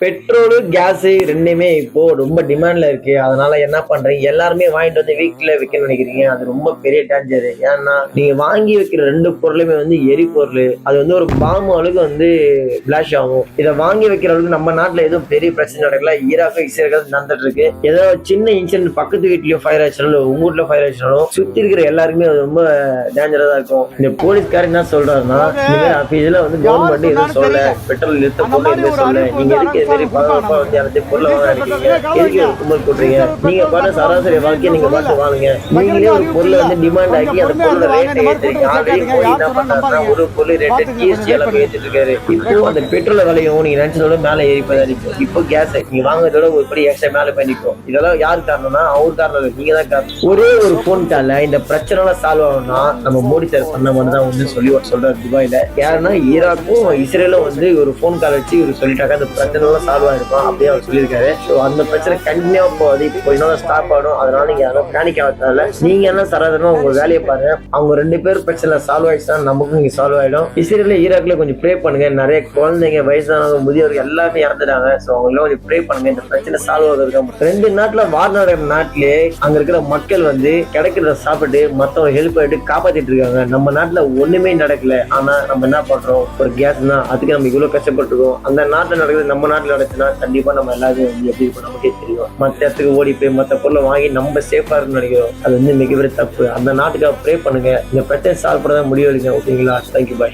Petrol, case 2மே இப்போ ரொம்ப டிமாண்ட்ல இருக்கு. அதனால என்ன பண்றீங்க, எல்லாருமே வாங்கிட்டு வந்து வீட்ல வைக்கணும்னு நினைக்கிறீங்க. அது ரொம்ப பெரிய டேஞ்சரு. ஏன்னா, நீங்க வாங்கி வைக்கிற 2 பொருளுமே வந்து எரிபொருளு. அது வந்து ஒரு பாம் அளவுக்கு வந்து பிளாஷ் ஆகும். இத வாங்கி வைக்கிற அளவுக்கு நம்ம நாட்டுல எதுவும் பெரிய பிரச்சனை நடக்கல. ஈராக்கும், இஸ்ரேலும் நடந்துட்டு இருக்கு. ஏதோ சின்ன இன்சிடென்ட் பக்கத்து வீட்லயும் ஃபயர் ஆச்சுனாலும், உங்க வீட்ல ஃபயர் ஆச்சுனாலும், சுத்தி இருக்கிற எல்லாருக்குமே அது ரொம்ப டேஞ்சரா தான் இருக்கும். இந்த போலீஸ்காரர் என்ன சொல்றாருன்னா, இந்த மாதிரி ஆபீஸ்ல வந்து கவர்மெண்ட் எதுவும் சொல்ல, பெட்ரோல் நிறுத்த போக எதுவும் சொல்ல, நீங்க எதுக்கு இது மாதிரி பாதுகாப்பா வந்து யாராச்சும் பொருளை வாங்க நினைக்கிறீங்க, எதுக்கு ஒரு கும்பல் கூட்டுறீங்க, நீங்க பாட்டு சராசரி வாழ்க்கையை நீங்க பார்த்து வாழுங்க. நீங்களே ஒரு பொருளை வந்து டிமாண்ட் ஆக்கி அந்த பொருளோட ரேட்டை ஏற்றுறீங்க. ஆல்ரெடி மோடி என்ன பண்றாருன்னா ஒரு பொருள் ரேட்டு ஜிஎஸ்டி எல்லாம் ஏற்றிட்டு இருக்காரு. இப்போ அந்த பெட்ரோல் விலையும் நீங்க நினைச்சதோட மேல ஏறி போய் நினைக்கும். இப்போ கேஸ் நீங்க வாங்குறதோட ஒரு படி எக்ஸ்ட்ரா மேல போய் நிற்கும். இதெல்லாம் யாரு காரணம்னா அவர் காரணம் இல்லை, நீங்க தான் காரணம். ஒரே ஒரு போன் கால இந்த பிரச்சனை எல்லாம் சால்வ் ஆகணும்னா நம்ம மோடி சார் பண்ண மாதிரி தான் வந்து சொல்லி சொல்றாரு துபாயில. யாருன்னா ஈராக்கும் இஸ்ரேலும் வந்து ஒரு போன் கால் வச்சு இவர் சொல்லிட்டாங்க அந்த பிரச்சனை எல்லாம் சால்வ் ஆயிருக்கும் அப்படியே அவர் சொல்லியிருக்காரு. ஸோ அந்த பிரச்சனை கண்டினியூவா போகுது. இப்போ இன்னொரு ஸ்டாப் ஆகும். அதனால நீங்க யாரும் பேனிக் ஆகிறதால நீங்க என்ன சராசரமா உங்க வேலையை பாருங்க. அவங்க 2 பேர் பிரச்சனை சால்வ் ஆயிடுச்சா நமக்கும் இங்க சால்வ் ஆயிடும். இஸ்ரேல்ல ஈராக்ல கொஞ்சம் ப்ரே பண்ணுங்க. நிறைய குழந்தைங்க, வயசானவங்க, முதியவர்கள் எல்லாமே இறந்துட்டாங்க. ஸோ அவங்கள கொஞ்சம் ப்ரே பண்ணுங்க. இந்த பிரச்சனை சால்வ் ஆகுறதுக்கு 2 நாட்டுல வார் நடக்கிற நாட்டிலே அங்க இருக்கிற மக்கள் வந்து கிடைக்கிறத சாப்பிட்டு மத்தவங்க ஹெல்ப் பண்ணிட்டு காப்பாத்திட்டு இருக்காங்க. நம்ம நாட்டுல ஒண்ணுமே நடக்கல. ஆனா நம்ம என்ன பண்றோம், ஒரு கேஸ்னா அதுக்கு நம்ம இவ்வளவு கஷ்டப்பட்டுருக்கோம். அந்த நாட்டுல நடக்குது நம்ம நாட்டுல நடக்குதுன்னா கண்டிப்பா நம்ம எல்லாரும் வந்து எப்படி இருக்கும் நமக்கே தெரியும். மத்த இடத்துக்கு ஓடி போய் மத்த பொருளை வாங்கி நம்ம சேஃபா இருக்குன்னு நினைக்கிறோம். அது வந்து மிகப்பெரிய தப்பு. அந்த நாட்டுக்காக ப்ரே பண்ணுங்க. இந்த பிரச்சனை சால்வ் பண்ணதான் முடிவு எடுங்க. ஓகேங்களா? தேங்க்யூ, பாய்.